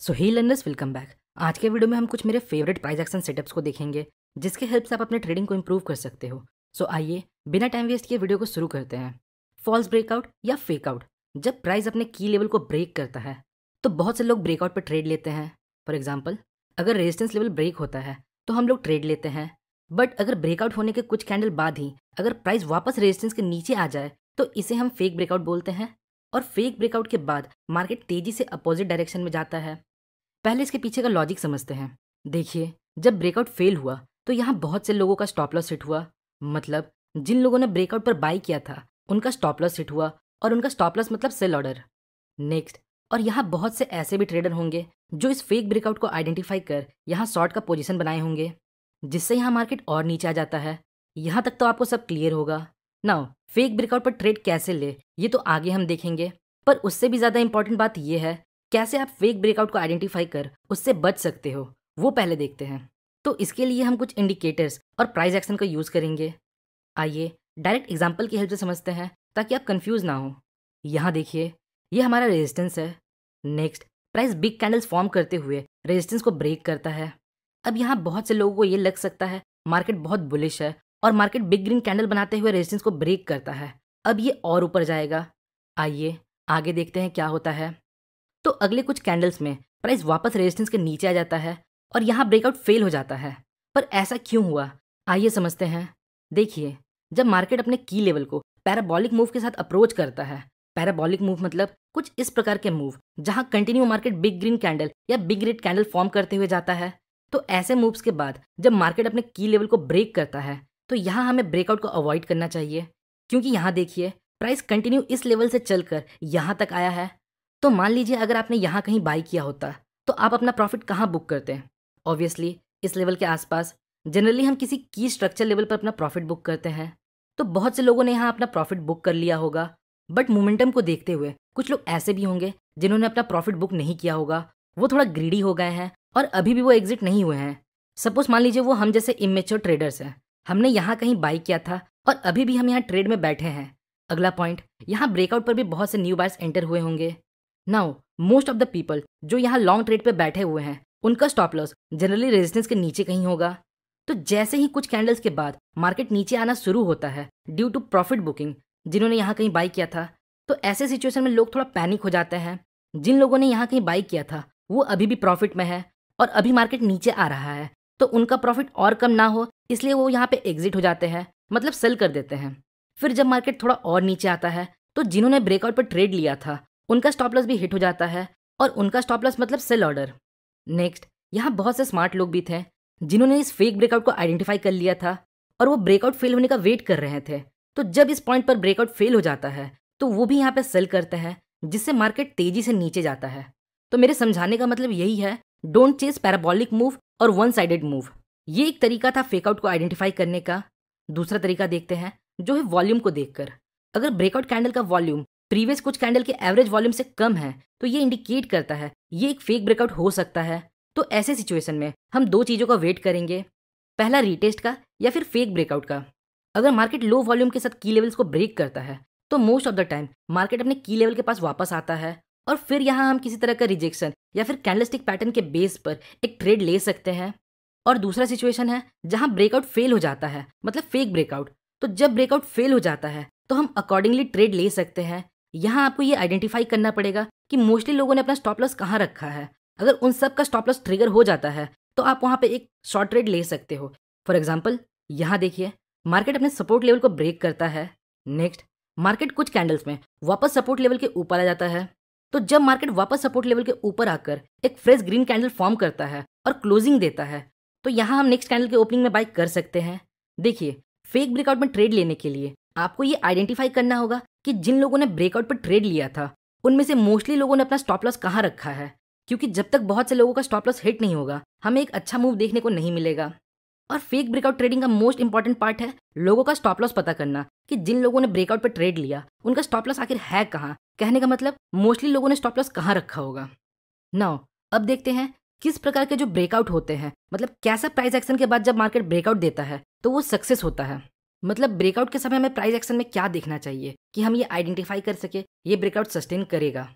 सो हे learners, welcome back. आज के video में हम कुछ मेरे फेवरेट प्राइस एक्शन सेटअप्स को देखेंगे जिसके हेल्प से आप अपने ट्रेडिंग को इंप्रूव कर सकते हो। सो आइए बिना टाइम वेस्ट किए वीडियो को शुरू करते हैं। फॉल्स ब्रेकआउट या फेक आउट। जब प्राइस अपने की लेवल को ब्रेक करता है तो बहुत से लोग ब्रेकआउट पर ट्रेड लेते हैं। फॉर एग्जाम्पल, अगर रेजिस्टेंस लेवल ब्रेक होता है तो हम लोग ट्रेड लेते हैं, बट अगर ब्रेकआउट होने के कुछ कैंडल बाद ही अगर प्राइस वापस रेजिस्टेंस के नीचे आ जाए तो इसे हम फेक ब्रेकआउट बोलते हैं। और फेक ब्रेकआउट के बाद मार्केट तेजी से अपोजिट डायरेक्शन में जाता है। पहले इसके पीछे का लॉजिक समझते हैं। देखिए, जब ब्रेकआउट फेल हुआ तो यहाँ बहुत से लोगों का स्टॉप लॉस हिट हुआ। मतलब जिन लोगों ने ब्रेकआउट पर बाई किया था उनका स्टॉप लॉस हिट हुआ, और उनका स्टॉप लॉस मतलब सेल ऑर्डर। नेक्स्ट, और यहाँ बहुत से ऐसे भी ट्रेडर होंगे जो इस फेक ब्रेकआउट को आइडेंटिफाई कर यहाँ शॉर्ट का पोजीशन बनाए होंगे, जिससे यहाँ मार्केट और नीचे आ जाता है। यहाँ तक तो आपको सब क्लियर होगा। नाउ फेक ब्रेकआउट पर ट्रेड कैसे ले ये तो आगे हम देखेंगे, पर उससे भी ज़्यादा इंपॉर्टेंट बात यह है कैसे आप फेक ब्रेकआउट को आइडेंटिफाई कर उससे बच सकते हो, वो पहले देखते हैं। तो इसके लिए हम कुछ इंडिकेटर्स और प्राइस एक्शन का यूज़ करेंगे। आइए डायरेक्ट एग्जांपल की हेल्प से समझते हैं ताकि आप कंफ्यूज ना हो। यहाँ देखिए, ये हमारा रेजिस्टेंस है। Next, price big candles form करते हुए रेजिस्टेंस को ब्रेक करता है। अब यहाँ बहुत से लोगों को ये लग सकता है मार्केट बहुत बुलिश है और मार्केट बिग ग्रीन कैंडल बनाते हुए रेजिस्टेंस को ब्रेक करता है, अब ये और ऊपर जाएगा। आइए आगे देखते हैं क्या होता है। तो अगले कुछ कैंडल्स में प्राइस वापस रेजिस्टेंस के नीचे आ जाता है और यहाँ ब्रेकआउट फेल हो जाता है। पर ऐसा क्यों हुआ, आइए समझते हैं। देखिए, जब मार्केट अपने की लेवल को पैराबोलिक मूव के साथ अप्रोच करता है, पैराबोलिक मूव मतलब कुछ इस प्रकार के मूव जहां continue market big green candle या बिग रेड कैंडल फॉर्म करते हुए जाता है, तो ऐसे मूव्स के बाद जब मार्केट अपने की लेवल को ब्रेक करता है तो यहाँ हमें ब्रेकआउट को अवॉइड करना चाहिए। क्योंकि यहाँ देखिए, प्राइस कंटिन्यू इस लेवल से चलकर यहाँ तक आया है। तो मान लीजिए अगर आपने यहाँ कहीं बाई किया होता तो आप अपना प्रॉफिट कहाँ बुक करते हैं? ऑब्वियसली इस लेवल के आसपास। जनरली हम किसी की स्ट्रक्चर लेवल पर अपना प्रॉफिट बुक करते हैं। तो बहुत से लोगों ने यहाँ अपना प्रॉफिट बुक कर लिया होगा, बट मोमेंटम को देखते हुए कुछ लोग ऐसे भी होंगे जिन्होंने अपना प्रॉफिट बुक नहीं किया होगा। वो थोड़ा ग्रीडी हो गए हैं और अभी भी वो एग्जिट नहीं हुए हैं। सपोज मान लीजिए वो हम जैसे इमेच्योर ट्रेडर्स हैं, हमने यहाँ कहीं बाई किया था और अभी भी हम यहाँ ट्रेड में बैठे हैं। अगला पॉइंट, यहाँ ब्रेकआउट पर भी बहुत से न्यू बायर्स एंटर हुए होंगे। Now most of the people जो यहाँ लॉन्ग ट्रेड पे बैठे हुए हैं उनका स्टॉप लॉस जनरली रेजिस्टेंस के नीचे कहीं होगा। तो जैसे ही कुछ कैंडल्स के बाद मार्केट नीचे आना शुरू होता है ड्यू टू प्रॉफिट बुकिंग, जिन्होंने यहाँ कहीं बाई किया था, तो ऐसे सिचुएशन में लोग थोड़ा पैनिक हो जाते हैं। जिन लोगों ने यहाँ कहीं बाई किया था वो अभी भी प्रॉफिट में है और अभी मार्केट नीचे आ रहा है, तो उनका प्रॉफिट और कम ना हो इसलिए वो यहाँ पे एग्जिट हो जाते हैं, मतलब सेल कर देते हैं। फिर जब मार्केट थोड़ा और नीचे आता है तो जिन्होंने ब्रेकआउट पर ट्रेड लिया था उनका स्टॉप लॉस भी हिट हो जाता है, और उनका स्टॉप लॉस मतलब सेल ऑर्डर। नेक्स्ट, यहाँ बहुत से स्मार्ट लोग भी थे जिन्होंने इस फेक ब्रेकआउट को आइडेंटिफाई कर लिया था और वो ब्रेकआउट फेल होने का वेट कर रहे थे। तो जब इस पॉइंट पर ब्रेकआउट फेल हो जाता है तो वो भी यहाँ पे सेल करते हैं, जिससे मार्केट तेजी से नीचे जाता है। तो मेरे समझाने का मतलब यही है, डोंट चेस पैराबोलिक मूव और वन साइडेड मूव। ये एक तरीका था फेकआउट को आइडेंटिफाई करने का। दूसरा तरीका देखते हैं जो है वॉल्यूम को देखकर। अगर ब्रेकआउट कैंडल का वॉल्यूम प्रीवियस कुछ कैंडल के एवरेज वॉल्यूम से कम है तो ये इंडिकेट करता है ये एक फेक ब्रेकआउट हो सकता है। तो ऐसे सिचुएशन में हम दो चीज़ों का वेट करेंगे, पहला रीटेस्ट का या फिर फेक ब्रेकआउट का। अगर मार्केट लो वॉल्यूम के साथ की लेवल्स को ब्रेक करता है तो most of the time market अपने की लेवल के पास वापस आता है और फिर यहाँ हम किसी तरह का रिजेक्शन या फिर कैंडलस्टिक पैटर्न के बेस पर एक ट्रेड ले सकते हैं। और दूसरा सिचुएशन है जहाँ ब्रेकआउट फेल हो जाता है, मतलब फेक ब्रेकआउट। तो जब ब्रेकआउट फेल हो जाता है तो हम अकॉर्डिंगली ट्रेड ले सकते हैं। यहाँ आपको ये आइडेंटिफाई करना पड़ेगा कि मोस्टली लोगों ने अपना स्टॉप लॉस कहाँ रखा है। अगर उन सब का स्टॉप लॉस ट्रिगर हो जाता है तो आप वहाँ पे एक शॉर्ट ट्रेड ले सकते हो। फॉर एग्जाम्पल, यहाँ देखिए, मार्केट अपने सपोर्ट लेवल को ब्रेक करता है। नेक्स्ट, मार्केट कुछ कैंडल्स में वापस सपोर्ट लेवल के ऊपर आ जाता है। तो जब मार्केट वापस सपोर्ट लेवल के ऊपर आकर एक फ्रेश ग्रीन कैंडल फॉर्म करता है और क्लोजिंग देता है, तो यहाँ हम नेक्स्ट कैंडल के ओपनिंग में बाई कर सकते हैं। देखिए, फेक ब्रेकआउट में ट्रेड लेने के लिए आपको ये आइडेंटिफाई करना होगा कि जिन लोगों ने ब्रेकआउट पर ट्रेड लिया था उनमें से मोस्टली लोगों ने अपना स्टॉप लॉस कहाँ रखा है, क्योंकि जब तक बहुत से लोगों का स्टॉप लॉस हिट नहीं होगा हमें एक अच्छा मूव देखने को नहीं मिलेगा। और फेक ब्रेकआउट ट्रेडिंग का मोस्ट इंपॉर्टेंट पार्ट है लोगों का स्टॉप लॉस पता करना कि जिन लोगों ने ब्रेकआउट पर ट्रेड लिया उनका स्टॉप लॉस आखिर है कहाँ। कहने का मतलब मोस्टली लोगों ने स्टॉप लॉस कहाँ रखा होगा। नाउ अब देखते हैं किस प्रकार के जो ब्रेकआउट होते हैं, मतलब कैसा प्राइस एक्शन के बाद जब मार्केट ब्रेकआउट देता है तो वो सक्सेस होता है। मतलब ब्रेकआउट के समय हमें प्राइस एक्शन में क्या देखना चाहिए कि हम ये आइडेंटिफाई कर सके ये ब्रेकआउट सस्टेन करेगा।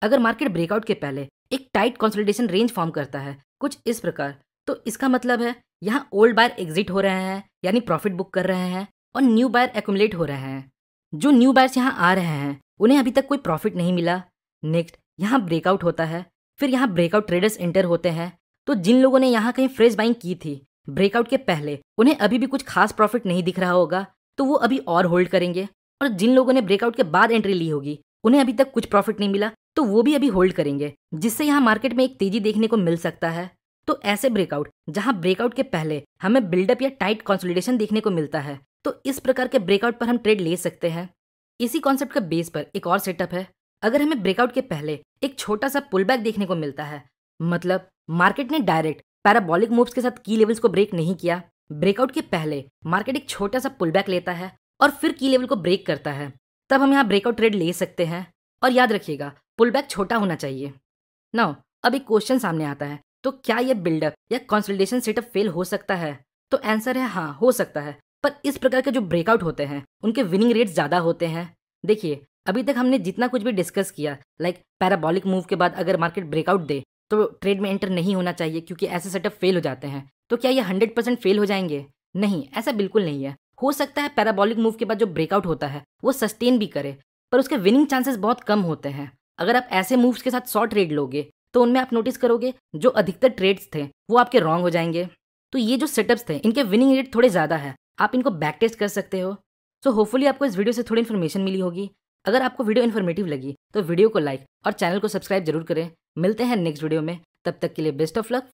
अगर मार्केट ब्रेकआउट के पहले एक टाइट कंसोलिडेशन रेंज फॉर्म करता है, कुछ इस प्रकार। तो इसका मतलब है यहाँ ओल्ड बायर एग्जिट हो रहे हैं यानी प्रॉफिट बुक कर रहे हैं और न्यू बायर एक्यूमुलेट हो रहे हैं। जो न्यू बायर्स यहाँ आ रहे हैं उन्हें अभी तक कोई प्रॉफिट नहीं मिला। नेक्स्ट यहाँ ब्रेकआउट होता है, फिर यहाँ ब्रेकआउट ट्रेडर्स एंटर होते हैं। तो जिन लोगों ने यहाँ कहीं फ्रेश बाइंग की थी ब्रेकआउट के पहले, उन्हें अभी भी कुछ खास प्रॉफिट नहीं दिख रहा होगा, तो वो अभी और होल्ड करेंगे। और जिन लोगों ने ब्रेकआउट के बाद एंट्री ली होगी उन्हें अभी तक कुछ प्रॉफिट नहीं मिला, तो वो भी अभी होल्ड करेंगे, जिससे यहाँ मार्केट में एक तेजी देखने को मिल सकता है। तो ऐसे ब्रेकआउट जहां ब्रेकआउट के पहले हमें बिल्डअप या टाइट कंसोलिडेशन देखने को मिलता है, तो इस प्रकार के ब्रेकआउट पर हम ट्रेड ले सकते हैं। इसी कॉन्सेप्ट का बेस पर एक और सेटअप है। अगर हमें ब्रेकआउट के पहले एक छोटा सा पुल बैक देखने को मिलता है, मतलब मार्केट ने डायरेक्ट पैराबोलिक मूव्स के साथ की लेवल्स को ब्रेक नहीं किया, ब्रेकआउट के पहले मार्केट एक छोटा सा पुल बैक लेता है और फिर की लेवल को ब्रेक करता है, तब हम यहाँ ब्रेकआउट ट्रेड ले सकते हैं। और याद रखिएगा पुल बैक छोटा होना चाहिए। नाउ अब एक क्वेश्चन सामने आता है, तो क्या ये बिल्डअप या कंसोलिडेशन सेटअप फेल हो सकता है? तो आंसर है हाँ, हो सकता है। पर इस प्रकार के जो ब्रेकआउट होते हैं उनके विनिंग रेट्स ज़्यादा होते हैं। देखिए अभी तक हमने जितना कुछ भी डिस्कस किया, लाइक पैराबोलिक मूव के बाद अगर मार्केट ब्रेकआउट दे तो ट्रेड में एंटर नहीं होना चाहिए क्योंकि ऐसे सेटअप फेल हो जाते हैं। तो क्या ये 100% फेल हो जाएंगे? नहीं, ऐसा बिल्कुल नहीं है। हो सकता है पैराबोलिक मूव के बाद जो ब्रेकआउट होता है वो सस्टेन भी करे, पर उसके विनिंग चांसेस बहुत कम होते हैं। अगर आप ऐसे मूव्स के साथ 100 ट्रेड लोगे तो उनमें आप नोटिस करोगे जो अधिकतर ट्रेड्स थे वो आपके रॉन्ग हो जाएंगे। तो ये जो सेटअप्स थे इनके विनिंग रेट थोड़े ज़्यादा है, आप इनको बैक टेस्ट कर सकते हो। सो होपफुली आपको इस वीडियो से थोड़ी इन्फॉर्मेशन मिली होगी। अगर आपको वीडियो इन्फॉर्मेटिव लगी तो वीडियो को लाइक और चैनल को सब्सक्राइब जरूर करें। मिलते हैं नेक्स्ट वीडियो में, तब तक के लिए बेस्ट ऑफ लक।